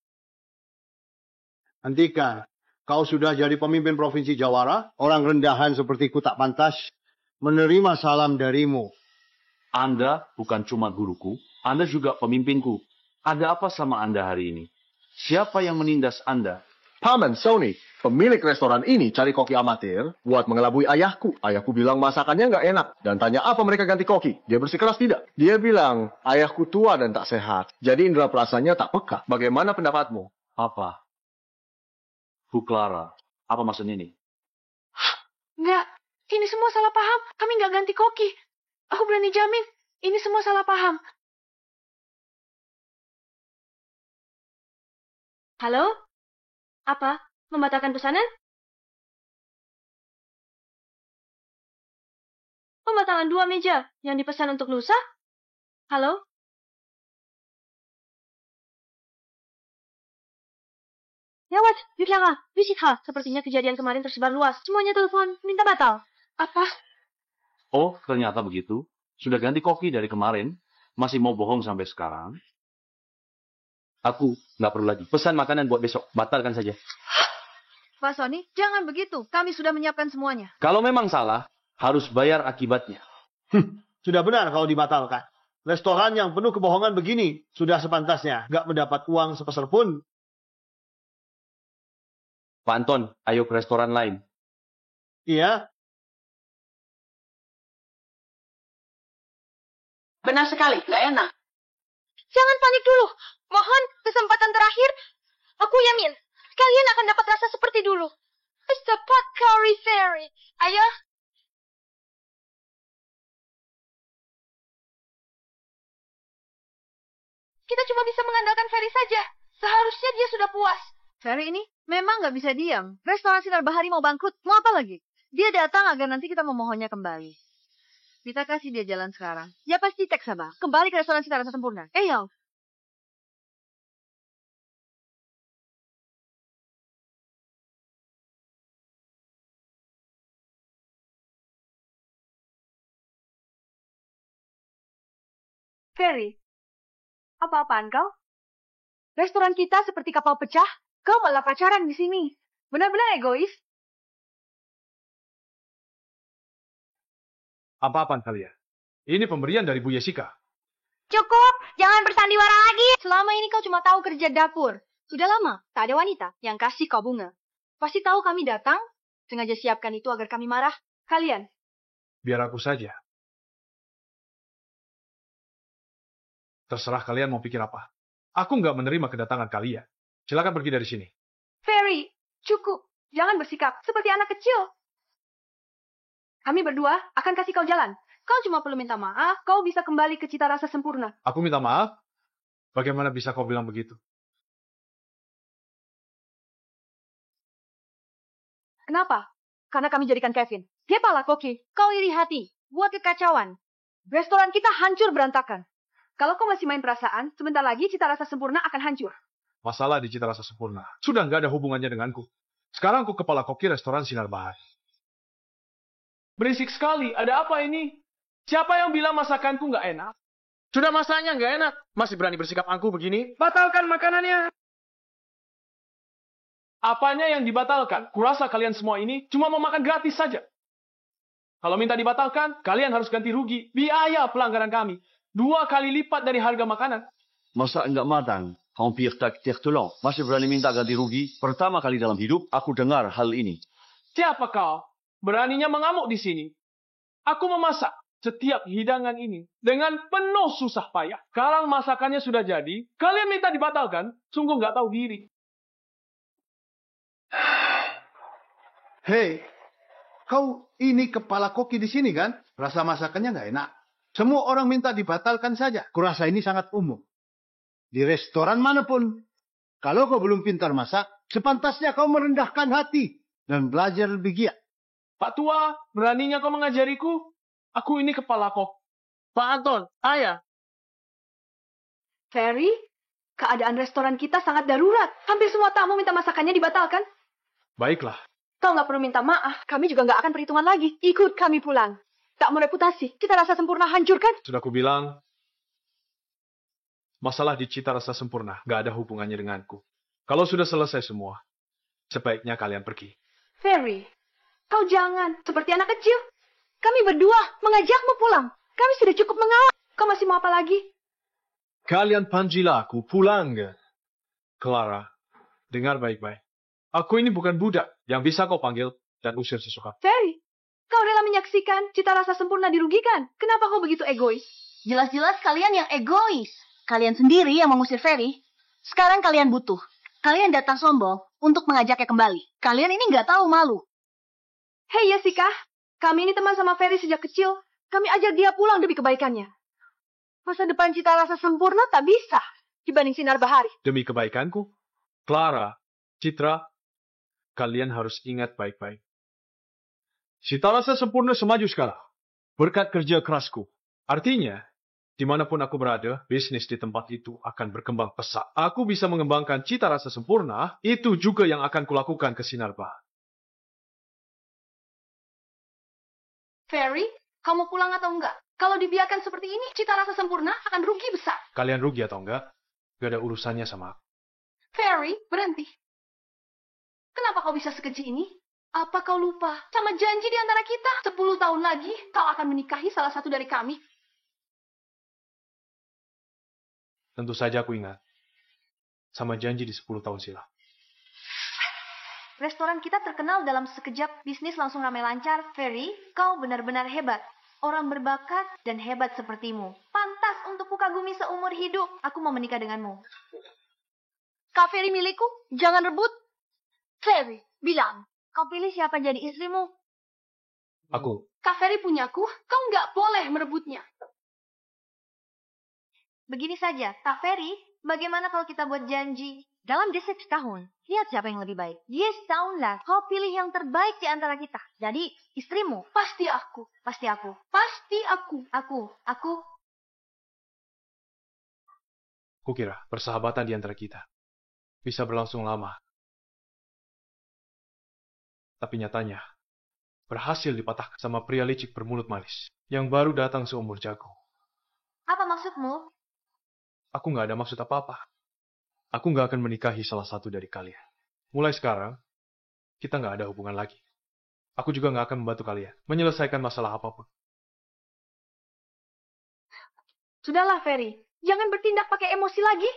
S15: Hentikan. Kau sudah jadi pemimpin Provinsi Jawara. Orang rendahan sepertiku tak pantas menerima salam darimu.
S10: Anda bukan cuma guruku, Anda juga pemimpinku. Ada apa sama Anda hari ini? Siapa yang menindas Anda?
S14: Paman Sony, pemilik restoran ini cari koki amatir buat mengelabui ayahku. Ayahku bilang masakannya nggak enak. Dan tanya apa mereka ganti koki. Dia bersikeras tidak. Dia bilang ayahku tua dan tak sehat. Jadi indera perasanya tak peka. Bagaimana pendapatmu?
S10: Apa? Bu Clara, apa maksud ini?
S4: Enggak, ini semua salah paham. Kami nggak ganti koki. Aku berani jamin, ini semua salah paham.
S12: Halo? Apa? Membatalkan pesanan? Pembatalan 2 meja yang dipesan untuk lusa? Halo? Gawat, Bu Clara, Bu Citra. Sepertinya kejadian kemarin tersebar luas. Semuanya telepon, minta batal. Apa?
S10: Oh, ternyata begitu. Sudah ganti koki dari kemarin. Masih mau bohong sampai sekarang. Aku nggak perlu lagi. Pesan makanan buat besok. Batalkan saja.
S6: Pak Sony, jangan begitu. Kami sudah menyiapkan semuanya.
S10: Kalau memang salah, harus bayar akibatnya.
S15: Sudah benar kalau dibatalkan. Restoran yang penuh kebohongan begini sudah sepantasnya. Nggak mendapat uang sepeser pun.
S10: Pak Anton, ayo ke restoran lain.
S15: Iya.
S17: Benar sekali, nggak enak.
S12: Jangan panik dulu. Mohon, kesempatan terakhir. Aku yamin, kalian akan dapat rasa seperti dulu. Mr. Pot Curry Ferry. Ayo. Kita cuma bisa mengandalkan Ferry saja. Seharusnya dia sudah puas.
S6: Ferry ini memang nggak bisa diam. Restoran Sinar Bahari mau bangkrut. Mau apa lagi? Dia datang agar nanti kita memohonnya kembali. Kita kasih dia jalan sekarang. Ya pasti teks Sabah. Kembali ke restoran Cita Rasa Sempurna. Yo.
S4: Ferry, apa-apaan kau? Restoran kita seperti kapal pecah. Kau malah pacaran di sini. Benar-benar egois.
S2: Apa-apaan kalian? Ini pemberian dari Bu Jessica.
S9: Cukup, jangan bersandiwara lagi. Selama ini kau cuma tahu kerja dapur. Sudah lama, tak ada wanita yang kasih kau bunga. Pasti tahu kami datang, sengaja siapkan itu agar kami marah. Kalian.
S2: Biar aku saja. Terserah kalian mau pikir apa. Aku nggak menerima kedatangan kalian. Silakan pergi dari sini.
S4: Ferry, cukup. Jangan bersikap seperti anak kecil. Kami berdua akan kasih kau jalan. Kau cuma perlu minta maaf, kau bisa kembali ke Cita Rasa Sempurna.
S2: Aku minta maaf? Bagaimana bisa kau bilang begitu?
S4: Kenapa? Karena kami jadikan Kevin. Dia pala koki.
S9: Kau iri hati, buat kekacauan.
S4: Restoran kita hancur berantakan. Kalau kau masih main perasaan, sebentar lagi Cita Rasa Sempurna akan hancur.
S2: Masalah di Cita Rasa Sempurna sudah nggak ada hubungannya denganku. Sekarang aku kepala koki restoran Sinar Bahari.
S5: Berisik sekali, ada apa ini? Siapa yang bilang masakanku nggak enak? Sudah masaknya nggak enak, masih berani bersikap angkuh begini? Batalkan makanannya. Apanya yang dibatalkan? Kurasa kalian semua ini cuma mau makan gratis saja. Kalau minta dibatalkan, kalian harus ganti rugi. Biaya pelanggaran kami 2 kali lipat dari harga makanan.
S14: Masa enggak matang? Hampir tak tertolong. Masih berani minta ganti rugi? Pertama kali dalam hidup, aku dengar hal ini.
S5: Siapa kau? Beraninya mengamuk di sini. Aku memasak setiap hidangan ini dengan penuh susah payah. Sekarang masakannya sudah jadi, kalian minta dibatalkan? Sungguh nggak tahu diri.
S15: Hei, kau ini kepala koki di sini kan? Rasa masakannya nggak enak. Semua orang minta dibatalkan saja. Kurasa ini sangat umum. Di restoran manapun, kalau kau belum pintar masak, sepantasnya kau merendahkan hati dan belajar lebih giat.
S5: Pak Tua, beraninya kau mengajariku? Aku ini kepala kok. Pak Anton, ayah.
S4: Ferry, keadaan restoran kita sangat darurat. Hampir semua tamu minta masakannya dibatalkan.
S2: Baiklah.
S4: Kau nggak perlu minta maaf. Kami juga nggak akan perhitungan lagi. Ikut kami pulang. Tak mau reputasi. Cita Rasa Sempurna hancur kan?
S2: Sudah aku bilang, masalah di Cita Rasa Sempurna nggak ada hubungannya denganku. Kalau sudah selesai semua, sebaiknya kalian pergi.
S4: Ferry, kau jangan seperti anak kecil. Kami berdua mengajakmu pulang. Kami sudah cukup mengawal. Kau masih mau apa lagi?
S2: Kalian panggil aku pulang. Clara, dengar baik-baik. Aku ini bukan budak yang bisa kau panggil dan usir sesuka.
S4: Ferry, kau rela menyaksikan Cita Rasa Sempurna dirugikan. Kenapa kau begitu egois?
S13: Jelas-jelas kalian yang egois. Kalian sendiri yang mengusir Ferry. Sekarang kalian butuh. Kalian datang sombong untuk mengajaknya kembali. Kalian ini nggak tahu malu.
S4: Hei Jessica, kami ini teman sama Ferry sejak kecil. Kami ajak dia pulang demi kebaikannya. Masa depan Cita Rasa Sempurna tak bisa dibanding Sinar Bahari.
S2: Demi kebaikanku? Clara, Citra, kalian harus ingat baik-baik. Cita Rasa Sempurna semaju sekarang. Berkat kerja kerasku. Artinya, dimanapun aku berada, bisnis di tempat itu akan berkembang pesat. Aku bisa mengembangkan Cita Rasa Sempurna, itu juga yang akan kulakukan ke Sinar Bahari.
S4: Ferry, kamu pulang atau enggak? Kalau dibiarkan seperti ini, Cita Rasa Sempurna akan rugi besar.
S2: Kalian rugi atau enggak? Gak ada urusannya sama aku.
S4: Ferry, berhenti. Kenapa kau bisa sekeji ini? Apa kau lupa sama janji di antara kita? 10 tahun lagi, kau akan menikahi salah satu dari kami.
S2: Tentu saja aku ingat. Sama janji di 10 tahun silam.
S16: Restoran kita terkenal dalam sekejap bisnis langsung ramai lancar. Ferry, kau benar-benar hebat. Orang berbakat dan hebat sepertimu. Pantas untuk kukagumi seumur hidup. Aku mau menikah denganmu.
S9: Kak Ferry milikku, jangan rebut. Ferry, bilang, kau pilih siapa jadi istrimu?
S2: Aku.
S4: Kak Ferry punyaku, kau nggak boleh merebutnya.
S16: Begini saja, Kak Ferry, bagaimana kalau kita buat janji?
S12: Dalam deskripsi tahun, lihat siapa yang lebih baik.
S16: Yes, tahunlah. Kau pilih yang terbaik di antara kita. Jadi, istrimu.
S12: Pasti aku.
S16: Pasti aku.
S12: Pasti aku.
S16: Aku.
S2: Kukira persahabatan di antara kita bisa berlangsung lama. Tapi nyatanya, berhasil dipatahkan sama pria licik bermulut manis yang baru datang seumur jagung.
S16: Apa maksudmu?
S2: Aku nggak ada maksud apa-apa. Aku nggak akan menikahi salah satu dari kalian. Mulai sekarang, kita nggak ada hubungan lagi. Aku juga nggak akan membantu kalian menyelesaikan masalah apapun.
S4: Sudahlah, Ferry. Jangan bertindak pakai emosi lagi.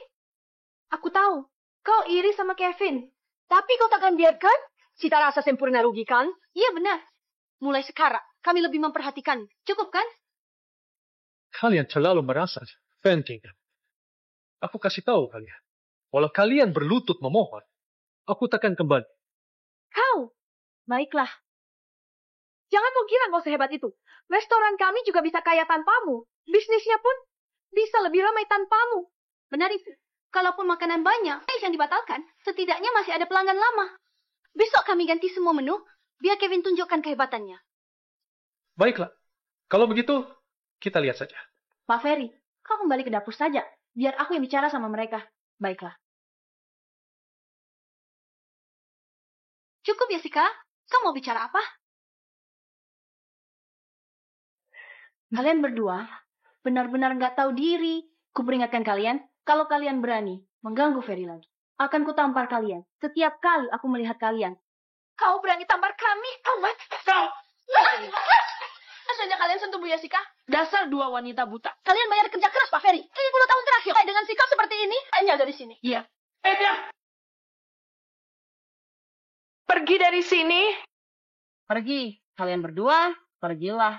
S4: Aku tahu, kau iri sama Kevin.
S9: Tapi kau takkan biarkan cita rasa sempurna rugikan?
S12: Iya benar.
S9: Mulai sekarang, kami lebih memperhatikan.
S12: Cukup kan?
S5: Kalian terlalu merasa penting. Aku kasih tahu kalian. Walau kalian berlutut memohon, aku takkan kembali.
S4: Kau? Baiklah. Jangan kau kira kau sehebat itu. Restoran kami juga bisa kaya tanpamu. Bisnisnya pun bisa lebih ramai tanpamu.
S12: Benar itu. Kalaupun makanan banyak, yang dibatalkan, setidaknya masih ada pelanggan lama. Besok kami ganti semua menu, biar Kevin tunjukkan kehebatannya.
S5: Baiklah. Kalau begitu, kita lihat saja.
S6: Pak Ferry, kau kembali ke dapur saja. Biar aku yang bicara sama mereka. Baiklah.
S12: Cukup ya, Sika. Kau mau bicara apa?
S6: Kalian berdua benar-benar nggak tahu diri. Kuperingatkan kalian, kalau kalian berani mengganggu Ferry lagi, akan kutampar kalian setiap kali aku melihat kalian.
S12: Kau berani tampar kami? Amat. Kau. Asalnya kalian sentuh Bu Jessica.
S17: Dasar dua wanita buta.
S12: Kalian bayar kerja keras, Pak Ferry. 10 tahun terakhir. Kayak dengan sikap seperti ini, hanya dari sini.
S17: Iya. Dia. Pergi dari sini.
S6: Pergi. Kalian berdua, pergilah.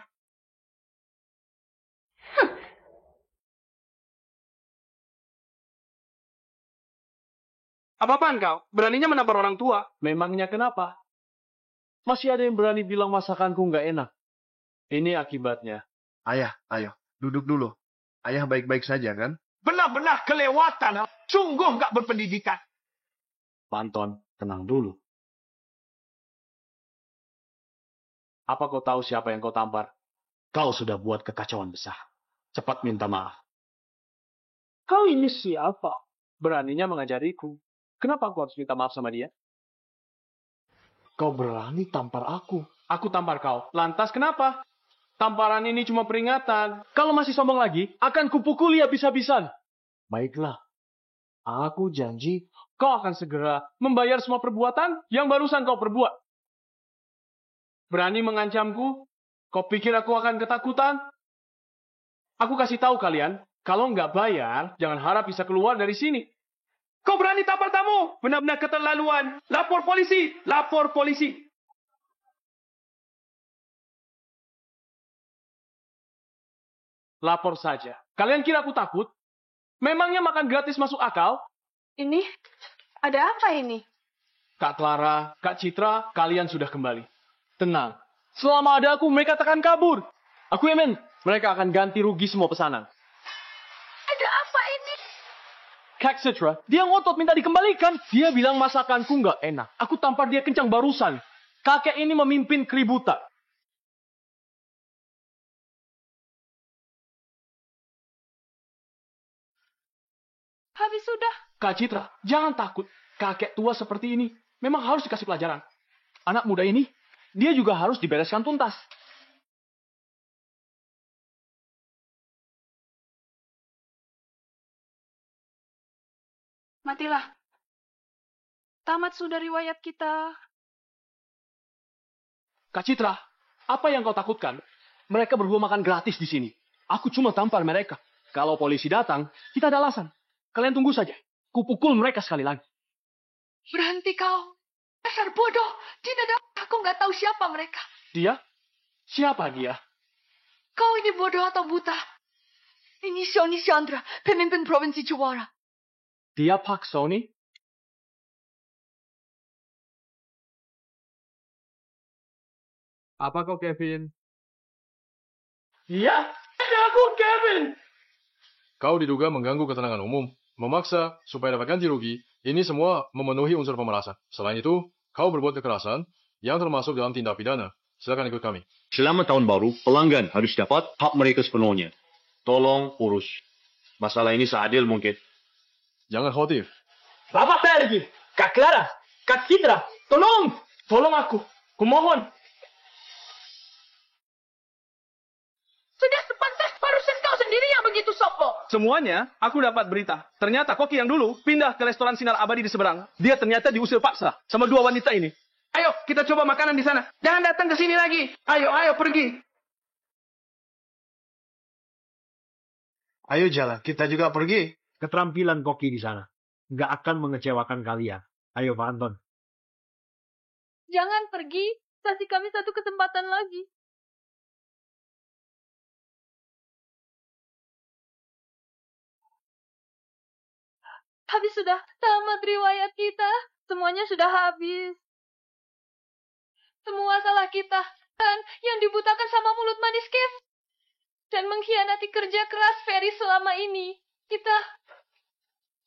S11: Apa-apaan kau? Beraninya menampar orang tua.
S5: Memangnya kenapa? Masih ada yang berani bilang masakanku nggak enak. Ini akibatnya.
S14: Ayah, ayo, duduk dulu. Ayah baik-baik saja, kan?
S11: Benar-benar kelewatan. Sungguh nggak berpendidikan.
S5: Panton, tenang dulu. Apa kau tahu siapa yang kau tampar? Kau sudah buat kekacauan besar. Cepat minta maaf. Kau ini siapa? Beraninya mengajariku. Kenapa aku harus minta maaf sama dia? Kau berani tampar aku. Aku tampar kau. Lantas kenapa? Tamparan ini cuma peringatan. Kalau masih sombong lagi, akan kupukuli habis-habisan. Baiklah. Aku janji kau akan segera membayar semua perbuatan yang barusan kau perbuat. Berani mengancamku? Kau pikir aku akan ketakutan? Aku kasih tahu kalian, kalau nggak bayar, jangan harap bisa keluar dari sini.
S11: Kau berani tampar tamu? Benar-benar keterlaluan. Lapor polisi. Lapor polisi.
S5: Lapor saja. Kalian kira aku takut? Memangnya makan gratis masuk akal?
S4: Ini? Ada apa ini?
S5: Kak Clara, Kak Citra, kalian sudah kembali. Tenang. Selama ada aku, mereka takkan kabur. Aku yakin mereka akan ganti rugi semua pesanan.
S12: Ada apa ini?
S5: Kak Citra, dia ngotot minta dikembalikan. Dia bilang masakanku nggak enak. Aku tampar dia kencang barusan. Kakek ini memimpin keributan.
S4: Habis sudah.
S5: Kak Citra, jangan takut. Kakek tua seperti ini memang harus dikasih pelajaran. Anak muda ini, dia juga harus dibereskan tuntas.
S4: Matilah. Tamat sudah riwayat kita.
S5: Kak Citra, apa yang kau takutkan? Mereka berdua makan gratis di sini. Aku cuma tampar mereka. Kalau polisi datang, kita ada alasan. Kalian tunggu saja. Kupukul mereka sekali lagi.
S12: Berhenti kau. Dasar bodoh. Tidak, aku nggak tahu siapa mereka.
S5: Dia? Siapa dia?
S12: Kau ini bodoh atau buta? Ini Sony Chandra, pemimpin Provinsi Jawara.
S5: Dia Pak Sony?
S2: Apa kau, Kevin?
S11: Iya, ada aku, Kevin.
S8: Kau diduga mengganggu ketenangan umum, memaksa supaya dapat ganti rugi. Ini semua memenuhi unsur pemerasan. Selain itu, kau berbuat kekerasan yang termasuk dalam tindak pidana. Silakan ikut kami.
S14: Selama tahun baru, pelanggan harus dapat hak mereka sepenuhnya. Tolong urus. Masalah ini seadil mungkin.
S8: Jangan khawatir.
S11: Bapak Fergie, Kak Clara, Kak Citra, tolong! Tolong aku. Kumohon.
S12: Sudah sepantas barusan kau sendiri yang begitu sombong.
S11: Semuanya, aku dapat berita. Ternyata koki yang dulu pindah ke restoran Sinar Abadi di seberang. Dia ternyata diusir paksa sama dua wanita ini. Ayo, kita coba makanan di sana. Jangan datang ke sini lagi. Ayo, pergi.
S15: Ayo jalan, kita juga pergi.
S3: Keterampilan koki di sana nggak akan mengecewakan kalian. Ayo Pak Anton.
S12: Jangan pergi. Kasih kami satu kesempatan lagi. Habis sudah tamat riwayat kita. Semuanya sudah habis. Semua salah kita. Dan yang dibutakan sama mulut manis Kev. Dan mengkhianati kerja keras Ferry selama ini.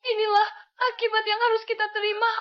S12: Inilah akibat yang harus kita terima.